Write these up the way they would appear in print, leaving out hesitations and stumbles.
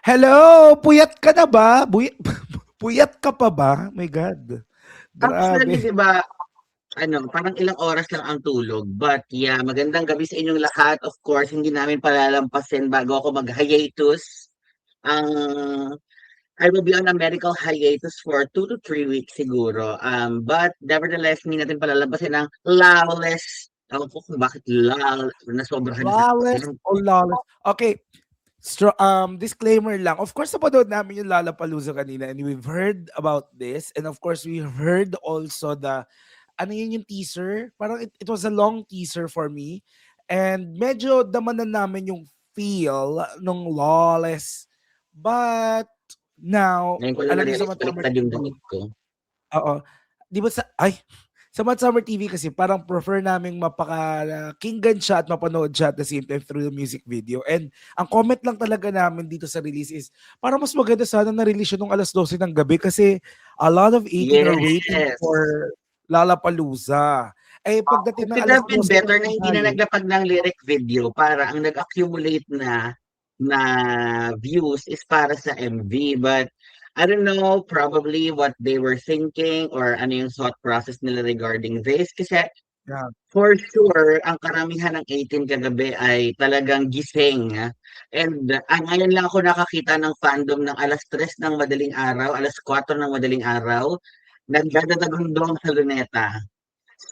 Hello! Puyat ka na ba? Puyat ka pa ba? My God. Actually, Grabe. 'di ba, parang ilang oras lang ang tulog. But yeah, magandang gabi sa inyong lahat. Of course, hindi namin palalampasin bago ako mag-hiatus. Ang I will be on a medical hiatus for 2 to 3 weeks siguro. But nevertheless, hindi natin palalampasin ang lawless. Ewan ko kung bakit nasobrahan sa Flawless o lawless? Okay. Disclaimer lang. Of course, napanood namin yung Lollapalooza kanina and we've heard about this. And of course, we heard also ano yun yung teaser? Parang it was a long teaser for me. And medyo damanan namin yung feel nung lawless. But now, Ngayon ko lang alam niyo sa na-realize Summer baliktad yung TV, damit ko. oo. 'Di ba sa Summer TV kasi parang prefer naming mapakinggan siya at mapanood siya at the same time through the music video. And ang comment lang talaga namin dito sa release is parang mas maganda sana na-release siya nung 12:00 ng gabi kasi a lot of 18 are waiting Yes. for Lollapalooza. Eh, pagdating It ng could have been 12:00 ng better na hindi na tanghali, naglapag ng lyric video para ang nag-accumulate na views is para sa MV. But I don't know probably what they were thinking or ano yung thought process nila regarding this. Kasi yeah, for sure, ang karamihan ng 18 kagabi ay talagang gising. And ngayon lang ako nakakita ng fandom ng 3:00 ng madaling araw, 4:00 ng madaling araw, nagdadadagundong sa luneta.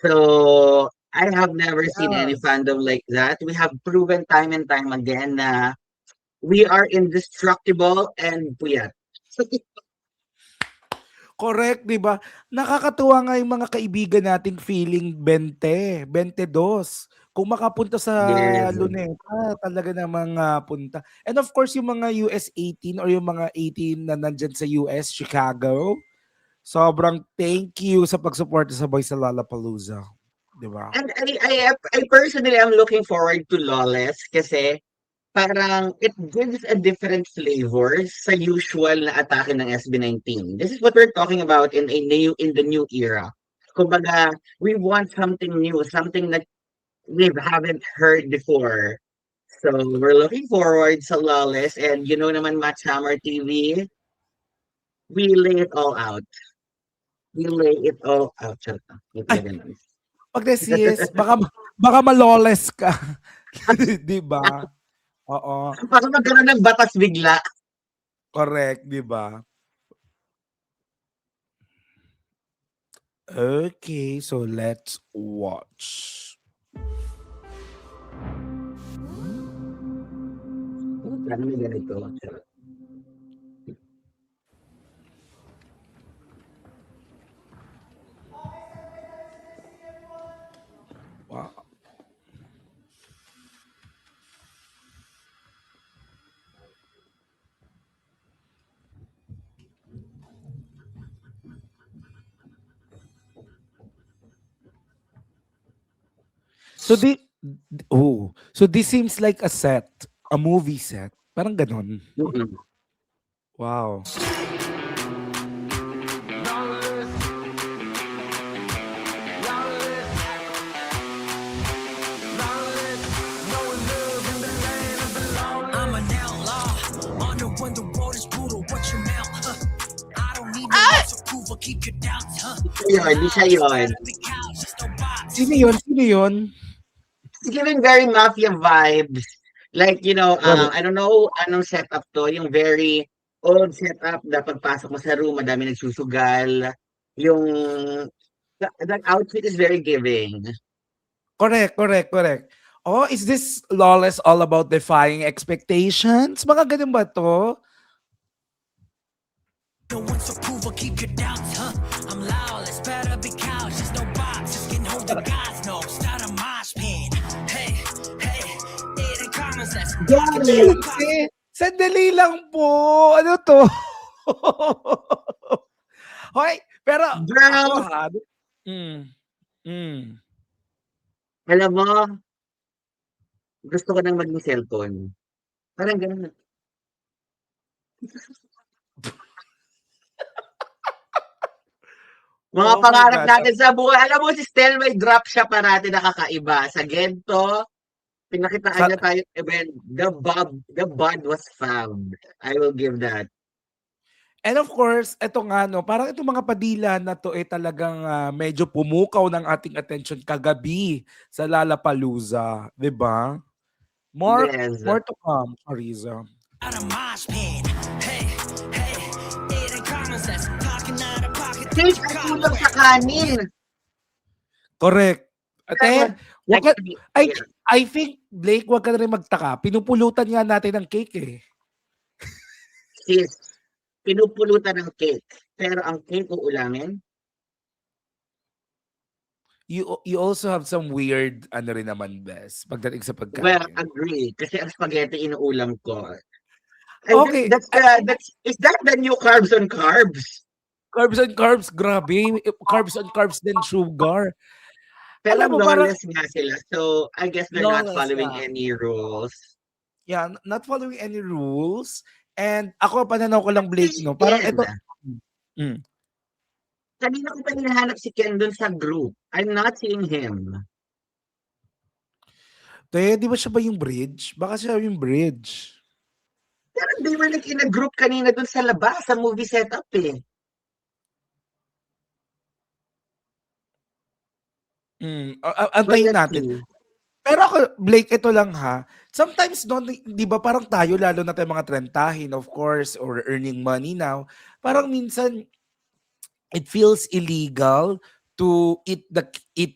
So, I have never seen yeah. any fandom like that. We have proven time and time again na we are indestructible and puyat. Correct, 'di ba? Nakakatuwa nga yung mga kaibigan nating feeling 20, 22. Kung makapunta sa Yes. Luneta, talaga namang punta. And of course, yung mga US 18 or yung mga 18 na nandyan sa US, Chicago, sobrang thank you sa pagsuporta sa Boys sa Lollapalooza. 'Di ba? And I personally am looking forward to Lawless kasi parang it gives a different flavor sa usual na atake ng SB19. This is what we're talking about in the new era. Kumbaga, we want something new, something that we haven't heard before. So we're looking forward sa Lawless and you know naman Match Hammer TV, we lay it all out. We lay it all out. Charot lang. Hindi Ay, talaga nice. pag sis, baka maloles ka. 'Di ba? Oo, Parang magkaroon ng batas bigla. correct, 'di ba? Okay, so let's watch. Sana may ganito. Charot. Wow. So so this seems like a movie set. Parang ganon. Mm-mm. Wow. I'm an outlaw. Underrun the road is brutal. What's your mouth? I don't need no Ah! approval. Keep your doubts, huh? Yun, di siya yun. Big house, just no box. Sino yun? Sino yun? It's giving very mafia vibes. Like, Well, I don't know anong setup to. Yung very old setup na pagpasok mo sa room, madami nagsusugal. Yung, that outfit is very giving. correct. Oh, is this Lawless all about defying expectations? Mga ganun ba to? No one's approval. Keep your doubts, huh? I'm lawless. Better be cautious. No box. Just getting home to God's no. Start a mosh pit. Hey, it ain't common sense. Sandali lang po. Ano to? Hoy, pero ako Girl, ha. Mm, mm. alam mo, gusto ko nang maging cellphone. Parang ganun. Mga Oh my pangarap God. natin sa buhay. Alam mo, si Stel may drop siya parati nakakaiba. Sa Gento, Pinakitaan Sa niya tayo when the bud was found. I will give that. and of course, eto nga 'no, parang itong mga padila na 'to, talagang, medyo pumukaw ng ating attention kagabi sa Lollapalooza, 'di ba? More Yes. more to come, Chariza. Out of mosh pit. Hey, hey, it ain't common sense. Talking out of pocket, Cake think at you kulang caught sa kanin. Correct. Ate, wag ka Actually, ay yeah. I think, Blake, wag ka na rin magtaka. Pinupulutan nga natin ng cake, eh. Sis, pinupulutan ng cake. Pero ang cake uulamin, You also have some weird ano rin naman, Bes, pagdating sa well, pagkain. agree. Kasi ang spaghetti inuulam ko. I think Okay, is that the new carbs on carbs? carbs on carbs, grabe. Carbs on carbs then sugar. Pero Alam mo parang lawless nga sila. So, I guess they're not lawless following nga. any rules. Yeah, not following any rules. And ako, pananaw ko lang, At Blake, si no? Parang Ken, ito, mm, kanina ko pa hinahanap si Ken dun sa group. I'm not seeing him. di ba siya ba yung bridge? Baka siya yung bridge. Pero they were like in a group kanina dun sa labas, sa movie setup eh. But Antayin let's natin. see. Pero ako, Blake, ito lang ha. Sometimes, no, di ba parang tayo, lalo na tayo mga trentahin, of course, or earning money now, parang minsan, it feels illegal to eat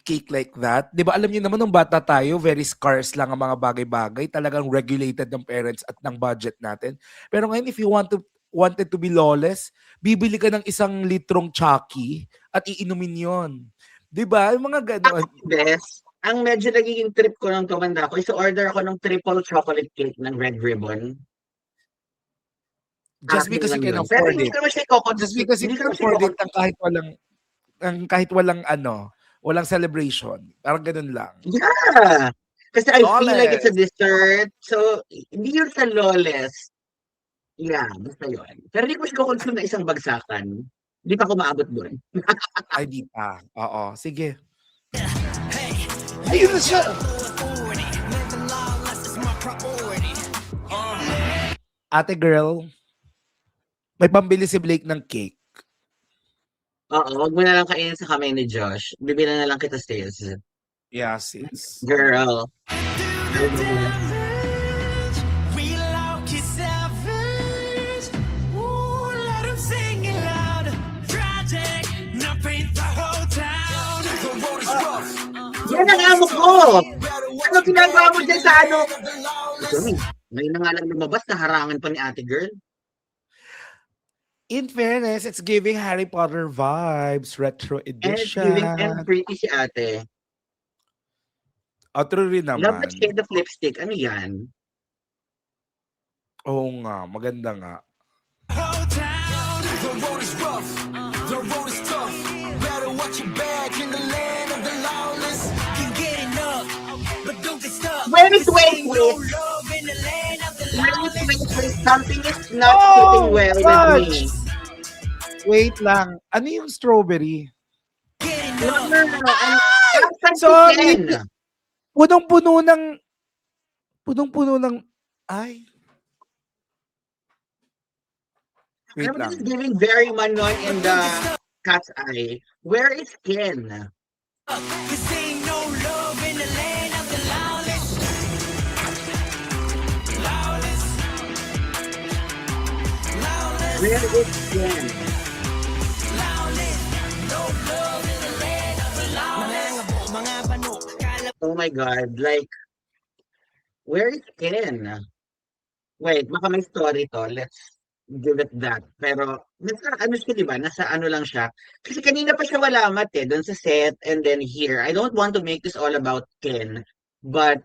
cake like that. 'Di ba alam niyo naman nung bata tayo, very scarce lang ang mga bagay-bagay, talagang regulated ng parents at ng budget natin. Pero ngayon if you wanted to be lawless, bibili ka ng 1 litrong Chucky at iinumin 'yon. 'Di ba? Yung mga gano'n. Bes, ang medyo nagiging trip ko nung tumanda ko is order ako ng triple chocolate cake ng Red Ribbon. Just Akin because you lang can yun. Pero afford hindi it. ko naman siya Just because you hindi ko can naman siya afford it kahit walang ano, walang celebration. Parang gano'n lang. Yeah. Kasi I feel like it's a Lawless. dessert. So, hindi yun sa lawless. Yeah, basta yun. Pero hindi ko siya consume na isang bagsakan. Hindi pa ako maabot doon. Ay, di pa. Oo, sige. Hey, Ayun na siya. authority. Living lawless is my priority. Ate girl, may pambili si Blake ng cake. Oo, wag mo na lang kainin sa kamay ni Josh. Bibilan na lang kita, sis. Yeah, sis. Girl. Real out kiss savage. Ooh, let 'em sing it loud. Tragic, now paint the whole town. The road is rough. Yan ang amo ko! Ano ginagawa mo dyan sa ano? Ito, ngayon na nga lang lumabas, naharangan pa ni ate girl. In fairness, it's giving Harry Potter vibes, retro And it's giving and edition. pretty si ate. True rin Love that naman. shade of lipstick. Ano yan? Oo nga, maganda nga. Whole town. The road is rough. The road is tough. Better watch your back in the land of the lawless. Can get enough, but don't get stuck. Wait, This wait, ain't no wait. love in the land of the Wait, lawless. something is not Oh, sitting well with fudge! me. Wait lang. Ano yung strawberry? Get No, enough. no, no, no. Nasaan si Sorry. Ken? Punong-puno ng, ay. Wait Alam mo, this lang. is giving very Manon in the cat's eye. Where is Ken? This ain't no love in the land of the lawless. Lawless. Lawless. Where is Ken? Lawless. No love in the land of the lawless. Mga bano, kala Oh my God, like, where is Ken? Wait, baka may story to. Let's give it that. Pero, nasa ano siya, di ba? Nasa ano lang siya. Kasi kanina pa siya walamat doon sa set and then here. I don't want to make this all about Ken, but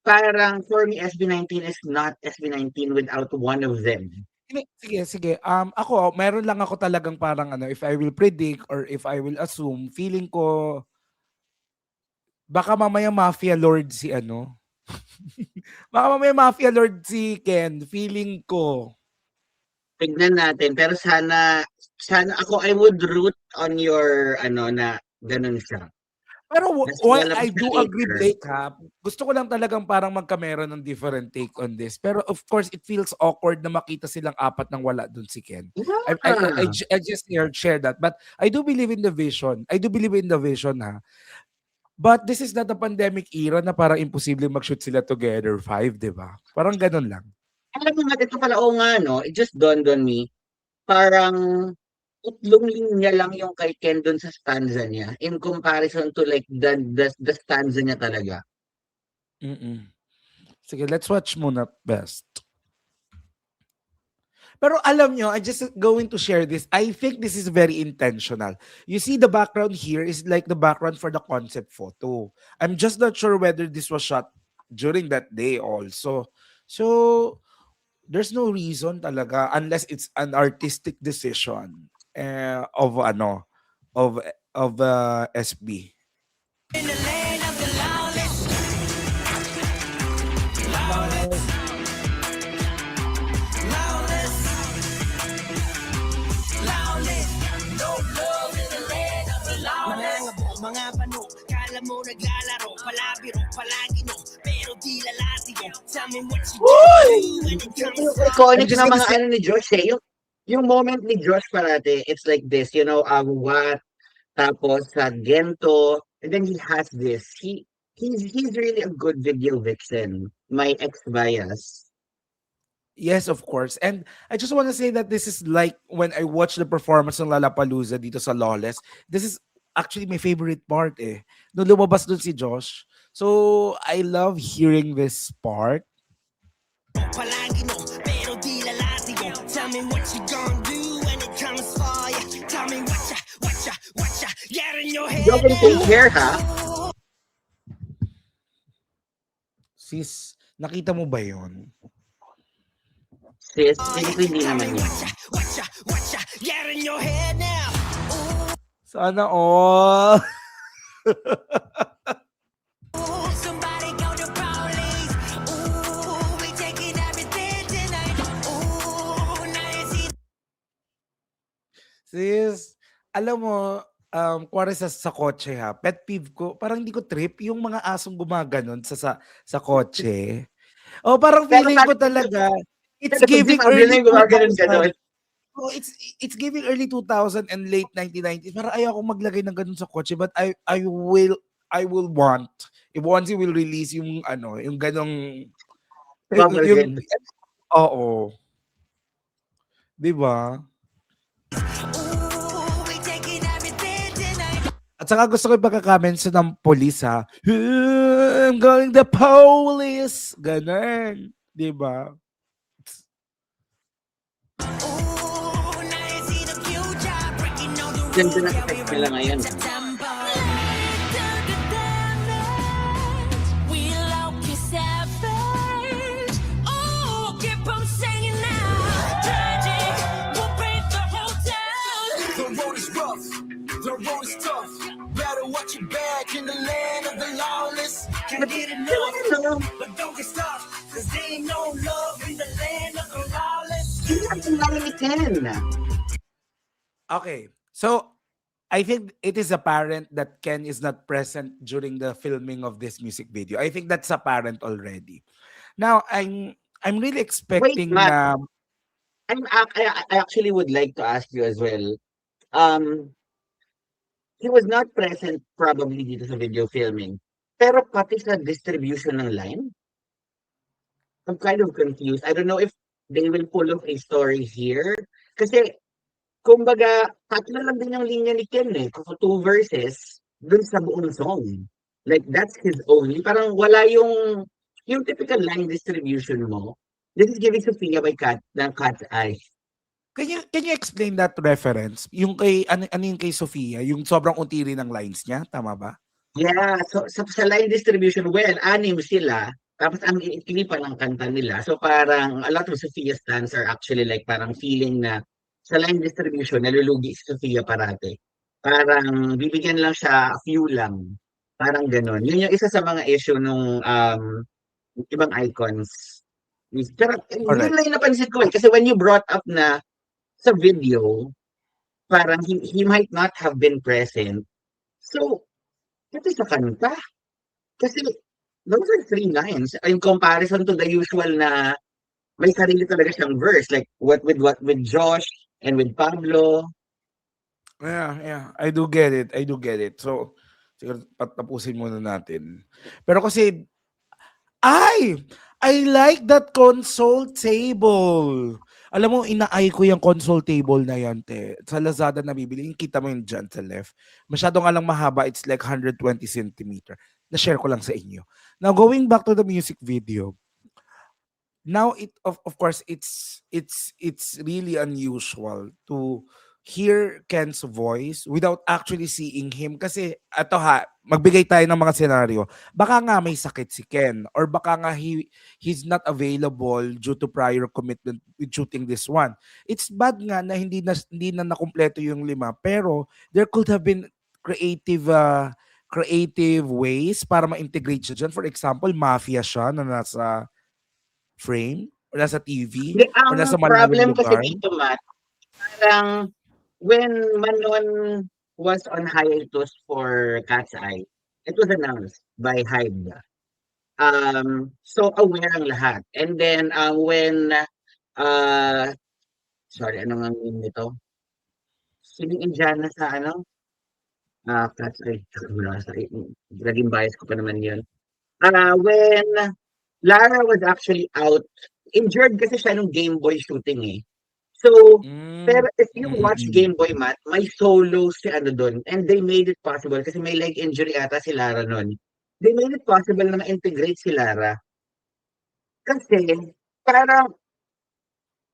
parang for me, SB19 is not SB19 without one of them. Sige. Ako, meron lang ako talagang parang ano, if I will predict or if I will assume, feeling ko, baka mamaya mafia lord si ano. Baka mamaya mafia lord si Ken, feeling ko. Tignan natin. Pero sana ako, I would root on your, ano, na ganun siya. Pero Mas while lalabas I na do agree, later. Blake, ha, gusto ko lang talagang parang magkameron ng different take on this. Pero of course, it feels awkward na makita silang apat nang wala dun si Ken. Yeah. I just share that. But I do believe in the vision. I do believe in the vision, ha. But this is not a pandemic era na parang imposible mag-shoot sila together, 5, di ba? Parang ganun lang. Alam mo nga, ito pala, oo nga, no? It just dawned on me. Parang tatlong linya lang yung kay Ken dun sa stanza niya in comparison to like the stanza niya talaga. Mm. Sige, let's watch muna best. Pero alam nyo, I'm just going to share this. I think this is very intentional. You see, the background here is like the background for the concept photo. I'm just not sure whether this was shot during that day also. So, there's no reason talaga unless it's an artistic decision of ano of SB. In the land of the lawless, lawless, lawless. No love in the land of the lawless. Mga abo, mga pano, kala mo naglalaro, palabiro, palagino, pero di lalatigo. Tell me what you do when it comes Yung to iconic just na gonna mga say, ano ni Josh eh. Yung moment ni Josh parate, it's like this, you know, what, tapos sa Gento, and then he has this. He's really a good video vixen. My ex-bias. yes, of course. And I just want to say that this is like when I watched the performance ng Lollapalooza dito sa Lawless. This is actually my favorite part eh. Nung lumabas dun si Josh. So, I love hearing this part. palagino, pero di lalatigo. Tell me what you gonna do when it comes for ya. Tell me what ya, get in your head You can take now. care, ha? Sis, nakita mo ba yun? Sis, feeling ko hindi Tell me naman yun. what ya, get in your head now. Sana all. Ooh, somebody call the police. Ooh, we taking everything tonight. Ooh, now you see Sis, alam mo, kuwari sa kotse ha, pet peeve ko, parang hindi ko trip yung mga asong gumaganon sa kotse. O parang Pero feeling ko talaga, it's pag giving sinabi na early yung gumaganon ganon, 2000. Oh, it's giving early 2000 and late 1990s. Parang ayaw akong maglagay ng ganun sa kotse, but I will want if once you will release yung ano, yung ganong bubble yung head. oo. 'Di ba? ooh, we taking everything tonight. At saka gusto ko yung pagka-comments ng police ha. I'm calling the police. Ganun. Di ba? Ooh, now you see the future, breaking all the Ganda rules. ng Yeah, we effect nila roll ngayon. with September. Down the damage, we low-key savage. Ooh, keep on singing now. Tragic, we'll break the whole town. The road is rough, the road is tough. Better watch your back in the land of the lawless. Can't get enough, but don't get stopped, 'cause there ain't no love in the land of the lawless. Hindi natin lalo ni Ken. Okay. So, I think it is apparent that Ken is not present during the filming of this music video. I think that's apparent already. Now, I'm really expecting Matt. na I actually would like to ask you as well. He was not present probably dito sa video filming. Pero pati sa distribution ng line, I'm kind of confused. I don't know if they will pull off a story here. Kasi, kumbaga, tatlo lang din yung linya ni Ken eh. Kung 2 verses, dun sa buong song. Like, that's his only. Parang wala yung typical line distribution mo. This is giving Sophia by Cat's Eye. can you explain that reference? Yung kay ano yung kay Sofia, yung sobrang unti rin ng lines niya, tama ba? Yeah, so sa line distribution, well, 6 sila. Tapos ang iikli pa ng kanta nila. So parang a lot of Sophia stans are actually like parang feeling na sa line distribution, nalulugi si Sophia parate. Parang bibigyan lang siya few lang. Parang ganon. Yun yung isa sa mga issue nung ibang icons. Pero yun Correct. lang yung napansin ko eh. Kasi when you brought up na sa video, parang he might not have been present. So, Kasi sa kanta. Kasi those are three lines. In comparison to the usual na may sarili talaga siyang verse. Like what with Josh and with Pablo. Yeah. I do get it. I do get it. So, siguro tapusin muna natin. Pero kasi, ay! I like that console table. Alam mo, inaay ko yung console table na yan, te. Sa Lazada nabibili. Yung kita mo yung dyan sa left. Masyado nga lang mahaba. It's like 120 centimeter. Na-share ko lang sa inyo. Now, going back to the music video. Now of course it's really unusual to hear Ken's voice without actually seeing him kasi ato ha, magbigay tayo ng mga senaryo. Baka nga may sakit si Ken or baka nga he's not available due to prior commitment with shooting this one. It's bad nga na hindi na nakumpleto yung 5 pero there could have been creative ways para ma-integrate siya dyan. For example, mafia siya na nasa frame or nasa TV Hindi, or nasa ang malayong problem kasi lugar. dito, Matt, parang when Manon was on hiatus for Cat's Eye, it was announced by Hyde. So aware ang lahat. And then when sorry, ano nga name nito? Sining Indiana sa ano? Cat's Eye. Wala sa naging bias ko pa naman yun. When Lara was actually out, injured kasi siya nung Game Boy shooting eh. So, pero if you watch Game Boy, Matt, may solo si ano doon. And they made it possible kasi may leg injury ata si Lara noon. They made it possible na ma-integrate si Lara. Kasi, parang,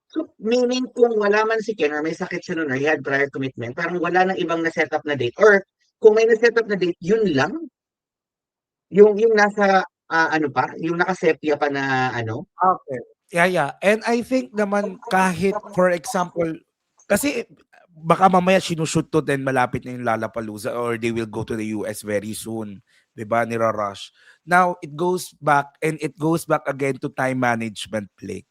so, meaning kung wala man si Ken or may sakit siya noon or he had prior commitment, parang wala nang ibang na-setup na date. Or, kung may na-setup na date, yun lang. Yung nasa, ano pa, yung nakasepia pa na ano. Okay. Yeah. And I think naman kahit for example, kasi baka mamaya sinushoot to then malapit na yung Lollapalooza or they will go to the US very soon. 'Di ba? Nira-rush. Now, it goes back again to time management play.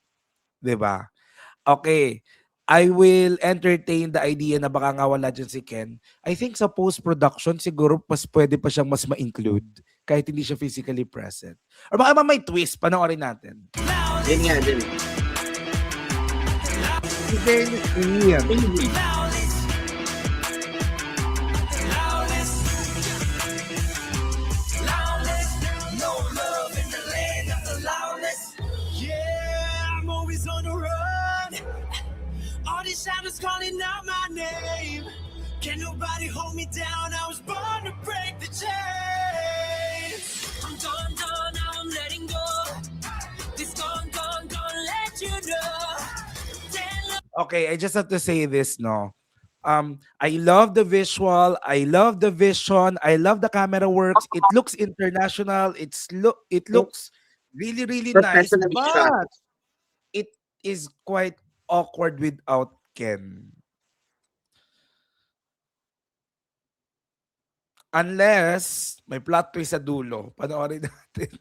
'Di ba? Okay. I will entertain the idea na baka nga wala dyan si Ken. I think sa post-production, siguro pwede pa siyang mas ma-include kahit hindi siya physically present. Or baka may twist, panoorin natin. Yun nga din. No love in the land of the lawless. Yeah, I'm always on the run. All these shadows calling out my name. Can nobody hold me down? I was born to break the chains. I'm done, now I'm letting go. This gone, let you know. Okay, I just have to say this, no. I love the visual, I love the vision, I love the camera works. It looks international. It looks really, really nice, Professionally shot. but it is quite awkward without Ken. Unless may plot twist sa dulo. Panoorin natin.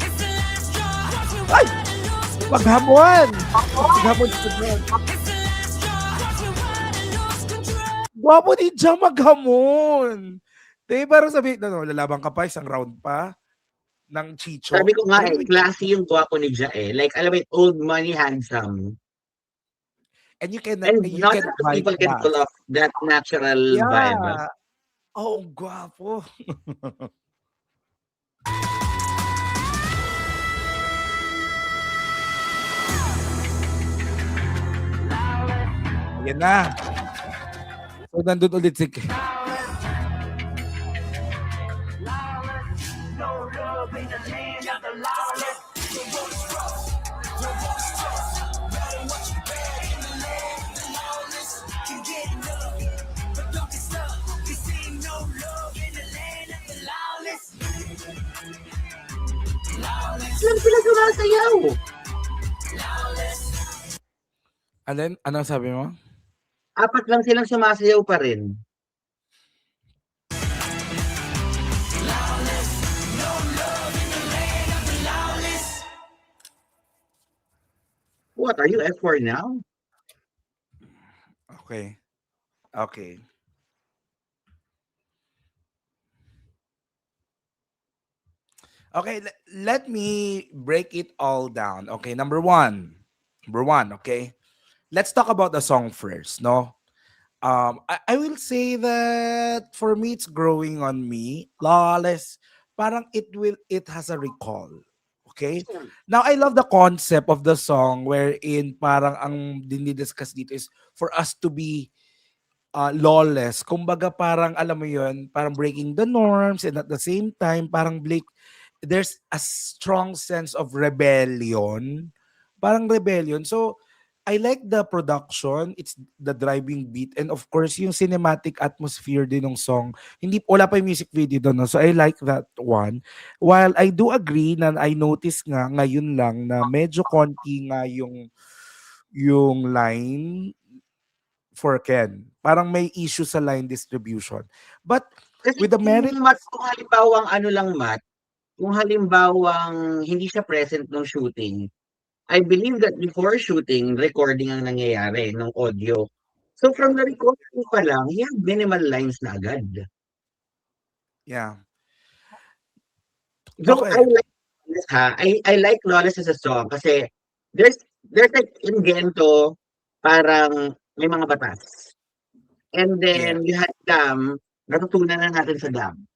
It's the last straw. Watch me Ay! ride and lose control. Maghamon! Maghamon sa drone. It's the last straw. Watch me ride and lose control. Gwapo ni Jang maghamon. Pero sabi, lalaban ka pa, isang round pa ng Chicho. Sabi ko nga classy yung gwapo ni Ja eh. Like, alam mo, old money handsome. And you can And not can a lot of people can pull off that natural vibe. Oh, gwapo. Yan na. So, nandun ulit si Ken. Can get enough, but don't get stuck. This ain't no love in the land of the lawless. Saan sila sumasayaw? Ano sabi mo? 4 lang silang sumasayaw pa rin. What, are you F4 now? Okay. Okay, let me break it all down. Okay, number one. Number one, okay? Let's talk about the song first, no? I will say that for me, it's growing on me. Lawless, parang it has a recall. Okay? Now, I love the concept of the song wherein parang ang dinidiscuss dito is for us to be lawless. Kumbaga parang alam mo 'yun, parang breaking the norms and at the same time parang there's a strong sense of rebellion. Parang rebellion. So I like the production, it's the driving beat and of course yung cinematic atmosphere din ng song. Hindi wala pa yung music video doon, no? So I like that one. While I do agree na I notice nga ngayon lang na medyo konti nga yung line for Ken. Parang may issue sa line distribution. But Kasi with the merit, kung halimbawang ano lang, Matt, kung halimbawang hindi siya present nung shooting, I believe that before shooting, recording ang nangyayari ng audio. So from the recording pa lang, he had minimal lines na agad. yeah. Though I Okay. like this, I like Lawless as a song kasi there's like in Gento, parang may mga batas. And Yeah. then you had Dam, natutunan na natin sa Dam.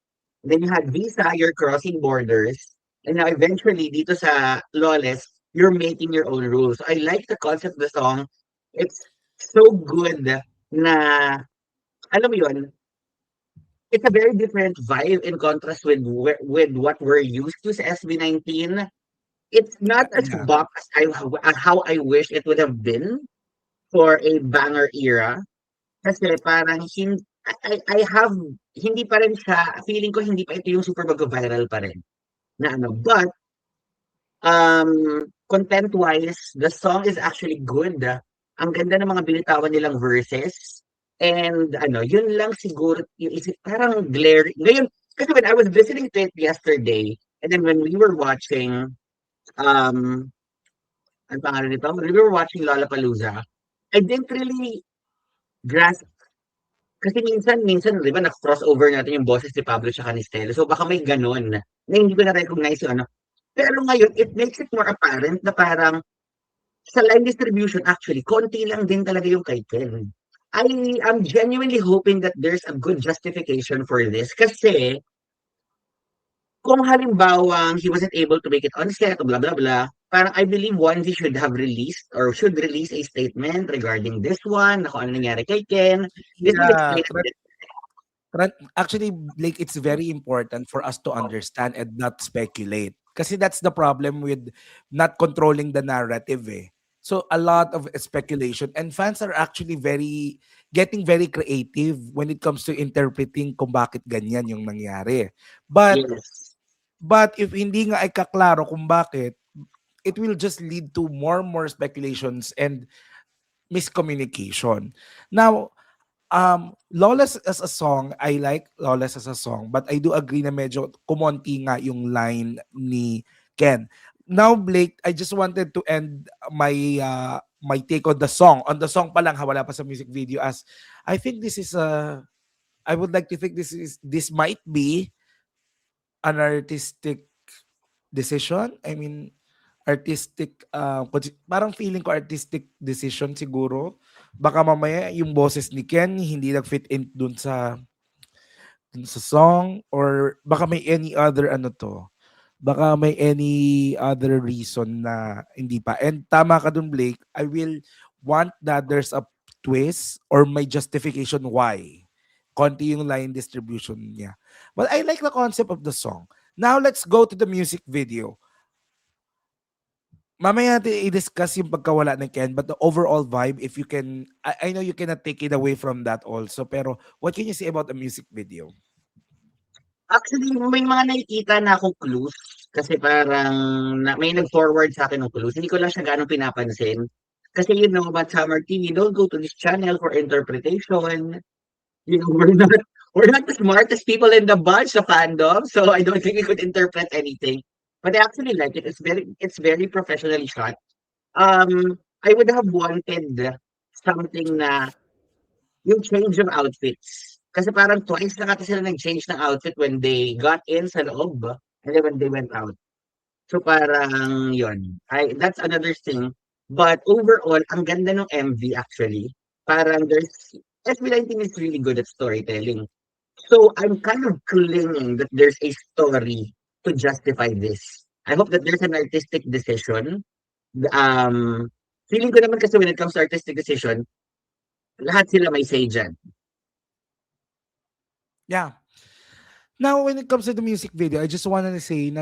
Then you had Visa, you're crossing borders. And now eventually, dito sa Lawless, you're making your own rules. I like the concept of the song. It's so good na, alam mo yun, it's a very different vibe in contrast with what we're used to sa SB19. It's not as Yeah. bop as how I wish it would have been for a banger era. Kasi parang I have, hindi pa rin siya, feeling ko hindi pa ito yung super mag-viral pa rin na ano. But, content-wise, the song is actually good. Ang ganda ng mga binitawan nilang verses. And ano, yun lang siguro, yung isip, parang glaring. Ngayon, kasi when I was listening to it yesterday, and then when we were watching, um, ano pangalan nito? When we were watching Lollapalooza, I didn't really grasp. Kasi minsan 'di ba naka-crossover natin yung boses ni Pablo tsaka ni Stella. So baka may gano'n na hindi ko na-recognize yung ano. Pero ngayon, it makes it more apparent na parang sa line distribution actually, konti lang din talaga yung kay Ken. I am genuinely hoping that there's a good justification for this kasi kung halimbawang he wasn't able to make it on set, blah blah blah, parang I believe Onesie should have released or should release a statement regarding this one, na kung ano nangyari kay Ken. This will Yeah. explain it. Actually, Blake, it's very important for us to understand and not speculate. Kasi that's the problem with not controlling the narrative eh. So a lot of speculation and fans are actually getting very creative when it comes to interpreting kung bakit ganyan yung nangyari. But Yes. if hindi nga ay kaklaro kung bakit, it will just lead to more speculations and miscommunication. Now, Lawless as a song, I like Lawless as a song, but I do agree na medyo kumonti nga yung line ni Ken. Now, Blake, I just wanted to end my take on the song. On the song pa lang, ha, wala pa sa music video, as I think I would like to think this might be an artistic decision. I mean, parang feeling ko artistic decision siguro. Baka mamaya yung boses ni Ken hindi nag-fit in dun sa song, or baka may any other baka may any other reason na hindi pa. And tama ka dun, Blake, I will want that there's a twist or may justification why konti yung line distribution niya. But I like the concept of the song. Now let's go to the music video. Mamaya natin i-discuss yung pagkawala ng Ken, but the overall vibe, if you can, I know you cannot take it away from that also, pero what can you say about the music video? Actually, may mga nakikita na akong clues kasi parang may nag-forward sa akin ng clues. Hindi ko lang siya gaano pinapansin. Kasi you know about Summer TV, don't go to this channel for interpretation. You know, we're not the smartest people in the bunch sa fandom, so I don't think we could interpret anything. But I actually like it. It's very professionally shot. I would have wanted something na yung change of outfits. Kasi parang twice na kata sila nag-change ng outfit when they got in sa loob. And then when they went out. So parang yun. That's another thing. But overall, ang ganda ng MV actually. Parang SB19 is really good at storytelling. So I'm kind of clinging that there's a story to justify this. I hope that there's an artistic decision. Um, Feeling ko naman kasi when it comes to artistic decision, lahat sila may say dyan. Yeah. Now, when it comes to the music video, I just wanted to say na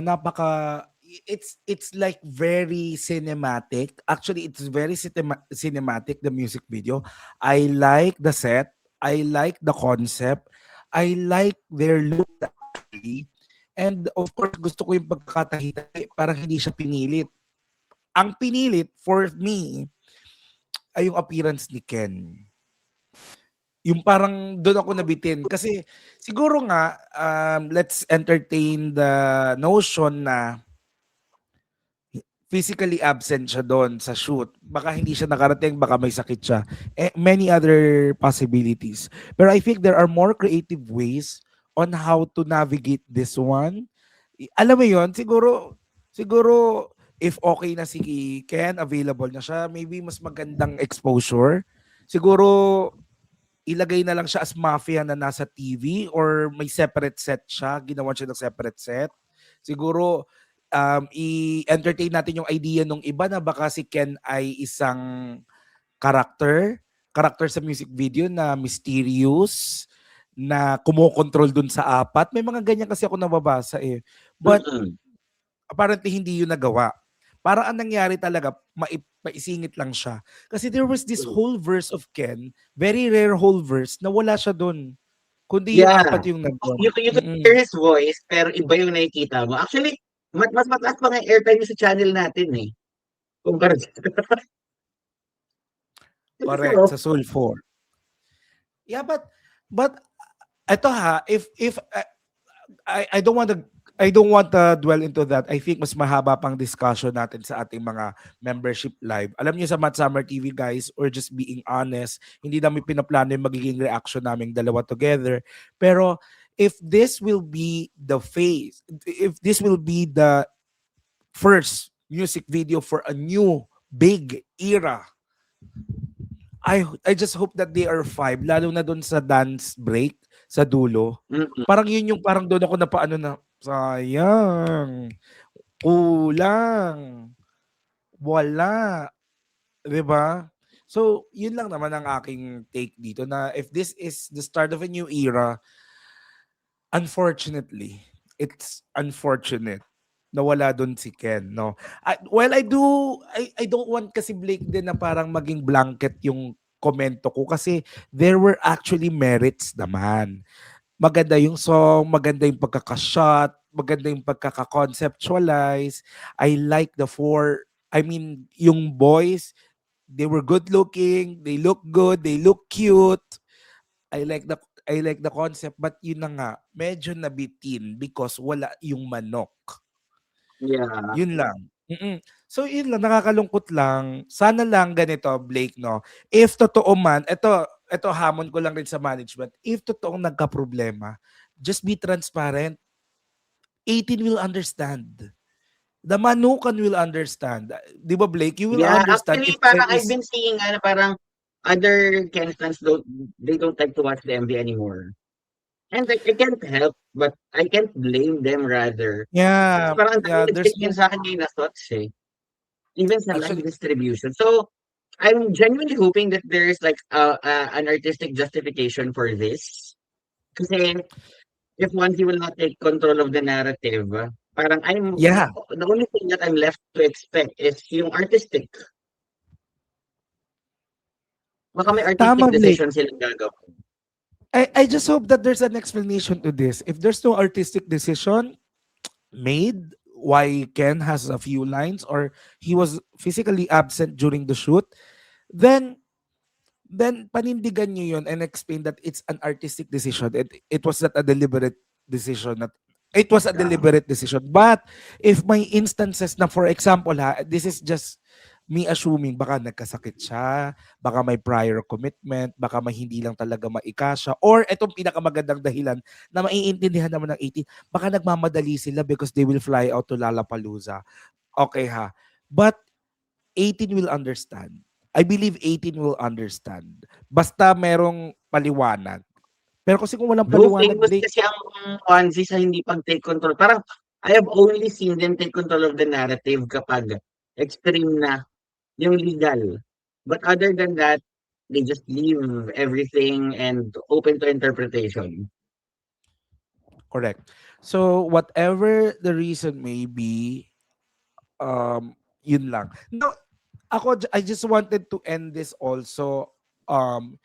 it's like very cinematic. Actually, it's very cinematic, the music video. I like the set. I like the concept. I like their look actually. And of course, gusto ko yung pagkakatahi parang hindi siya pinilit. Ang pinilit for me ay yung appearance ni Ken. Yung parang doon ako nabitin. Kasi siguro nga, let's entertain the notion na physically absent siya doon sa shoot. Baka hindi siya nakarating, baka may sakit siya. Many other possibilities. Pero I think there are more creative ways on how to navigate this one. Alam mo yon, siguro if okay na si Ken, available na siya, maybe mas magandang exposure. Siguro ilagay na lang siya as mafia na nasa TV or may separate set siya, ginawa siya ng separate set. Siguro i-entertain natin yung idea nung iba na baka si Ken ay isang character sa music video na mysterious, na kumokontrol dun sa apat. May mga ganyan kasi ako nababasa eh. But apparently hindi yun nagawa. Para ang nangyari talaga, maisingit lang siya. Kasi there was this whole verse of Ken, very rare whole verse, na wala siya dun. Kundi yung apat yung nandun. You can hear his voice, pero iba yung nakikita mo. Actually, mas mataas pa nga yung airtime sa channel natin eh. Kumpara Correct, sa Soul 4. Yeah, but ito ha, if I don't want to dwell into that. I think mas mahaba pang discussion natin sa ating mga membership live. Alam niyo sa Matt Summer TV guys, or just being honest, hindi namin pinaplano yung magiging reaction naming dalawa together. Pero if this will be the phase, if this will be the first music video for a new big era, I just hope that they are 5, lalo na doon sa dance break sa dulo. Parang yun yung parang doon ako napaano na sayang, kulang, wala, 'di ba? So, yun lang naman ang aking take dito na if this is the start of a new era, unfortunately, it's unfortunate na wala doon si Ken, no? I don't want kasi Blake din na parang maging blanket yung komento ko kasi there were actually merits naman. Maganda yung song, maganda yung pagkaka-shot, maganda yung pagkaka-conceptualize. I like yung boys, they were good looking, they look good, they look cute. I like the concept, but yun na nga, medyo nabitin because wala yung manok. Yeah. Yun lang. So yun lang, nakakalungkot lang. Sana lang ganito, Blake, no? If totoo man, ito hamon ko lang rin sa management. If totoong nagka-problema, just be transparent. 18 will understand. The Manukan will understand. Di ba, Blake? You will understand. Actually, parang I've been seeing na parang other Ken fans don't like to watch the MV anymore. And I can't help, but I can't blame them rather. Yeah. Parang There's sa akin yung thoughts eh. Even sa live distribution. So, I'm genuinely hoping that there's like an artistic justification for this. Kasi if once you will not take control of the narrative, parang the only thing that I'm left to expect is yung artistic. Baka may artistic decision silang gagawin. I just hope that there's an explanation to this. If there's no artistic decision made why Ken has a few lines or he was physically absent during the shoot, then panindigan nyo yun and explain that it's an artistic decision. It was not a deliberate decision. It was a deliberate decision. But if may instances na, for example, this is just me assuming baka nagkasakit siya, baka may prior commitment, baka may hindi lang talaga maikasya, or etong pinakamagandang dahilan na maiintindihan naman ng 18, baka nagmamadali sila because they will fly out to Lollapalooza. Okay ha. But 18 will understand. I believe 18 will understand. Basta merong paliwanag. Pero kasi kung walang Though paliwanag, famous Blake, kasi ang Onesie sa hindi pag-take control. Parang, I have only seen them take control of the narrative kapag extreme na yung legal. But other than that, they just leave everything and open to interpretation. correct. So, whatever the reason may be, yun lang. Now, I just wanted to end this also um,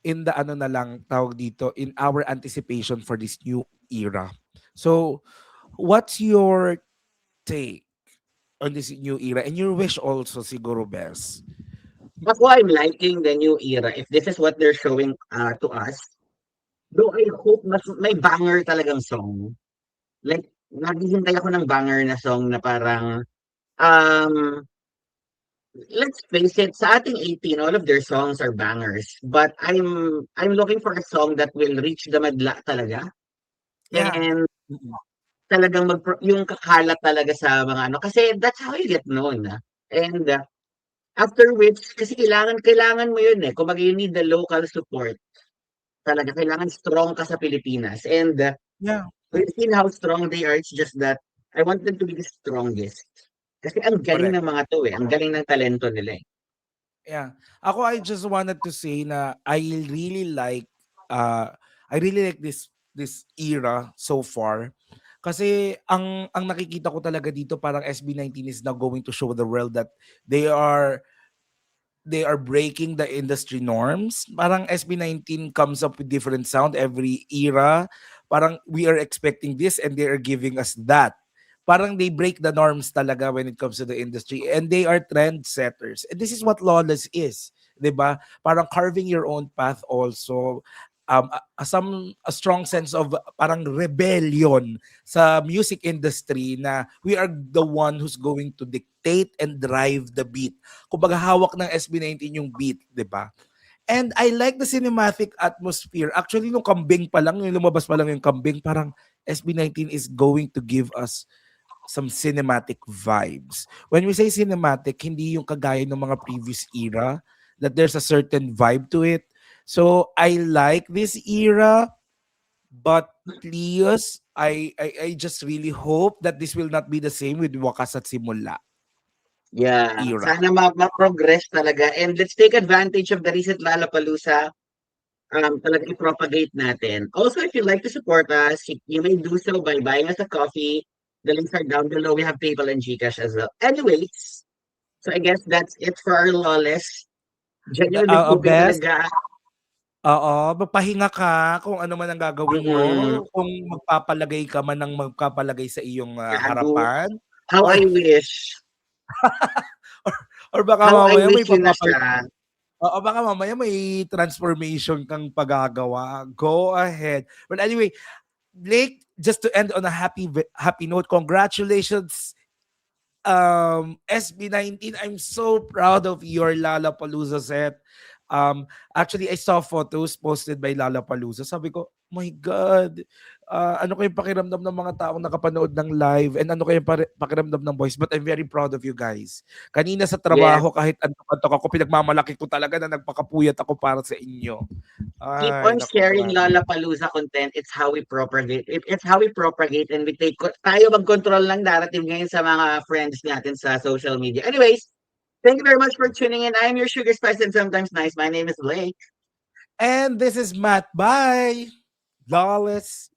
in the ano na lang tawag dito, in our anticipation for this new era. So, what's your take on this new era? And your wish also, siguro, Bes. Ako, I'm liking the new era. If this is what they're showing to us, though I hope may banger talagang song. Like, naghihintay ako ng banger na song na parang, um, let's face it, sa ating 18, all of their songs are bangers. But I'm looking for a song that will reach the madla talaga. Yeah. And Mm-mm. talagang yung kakalat talaga sa mga ano. Kasi that's how you get known. And after which, kasi kailangan mo yun eh. Kumbaga, you need the local support. Talaga, kailangan strong ka sa Pilipinas. And Yeah, we've seen how strong they are. It's just that I want them to be the strongest. Kasi ang galing correct. ng mga to eh. Ang galing ng talento nila eh. Yeah. Ako, I just wanted to say na uh I really like this era so far. Kasi ang nakikita ko talaga dito parang SB19 is now going to show the world that they are they are breaking the industry norms. Parang SB19 comes up with different sound every era. Parang we are expecting this and they are giving us that. Parang they break the norms talaga when it comes to the industry and they are trendsetters. And this is what Lawless is, 'di ba? Parang carving your own path also. A strong sense of parang rebellion sa music industry na we are the one who's going to dictate and drive the beat. Kumbaga hawak ng SB19 yung beat, 'di ba? And I like the cinematic atmosphere. Actually, nung kambing pa lang, yung lumabas pa lang yung kambing, parang SB19 is going to give us some cinematic vibes. When we say cinematic, hindi yung kagaya ng mga previous era, that there's a certain vibe to it. So I like this era, but please, I just really hope that this will not be the same with Wakas at Simula Yeah, era. sana ma-progress talaga. And let's take advantage of the recent Lollapalooza. Talaga i-propagate natin. Also, if you'd like to support us, you may do so by buying us a coffee. The links are down below. We have PayPal and GCash as well. Anyways, so I guess that's it for our Lawless. Genuinely hoping Best, talaga. magpahinga ka kung ano man ang gagawin Mm-mm. mo, kung magpapalagay ka man ng magpapalagay sa iyong Gago. harapan, How or I wish. or baka How I mamaya may wish yun na siya. Oo, baka mamaya may transformation kang pagagawa. Go ahead. But anyway, Blake, just to end on a happy note, congratulations, SB19. I'm so proud of your Lollapalooza set. Actually, I saw photos posted by Lollapalooza. Sabi ko, my God, ano kayong pakiramdam ng mga taong nakapanood ng live and ano kayong pakiramdam ng voice. But I'm very proud of you guys. Kanina sa Yes. trabaho, kahit antok-antok ako, pinagmamalaki ko talaga na nagpakapuyat ako para sa inyo. Keep Ay, on naku, sharing grabe. Lollapalooza content. It's how we propagate. It's how we propagate and we take tayo mag-control ng narrative ngayon sa mga friends natin sa social media. Anyways, thank you very much for tuning in. I'm your sugar spice and sometimes nice. My name is Blake. And this is Matt. Bye. Lawless.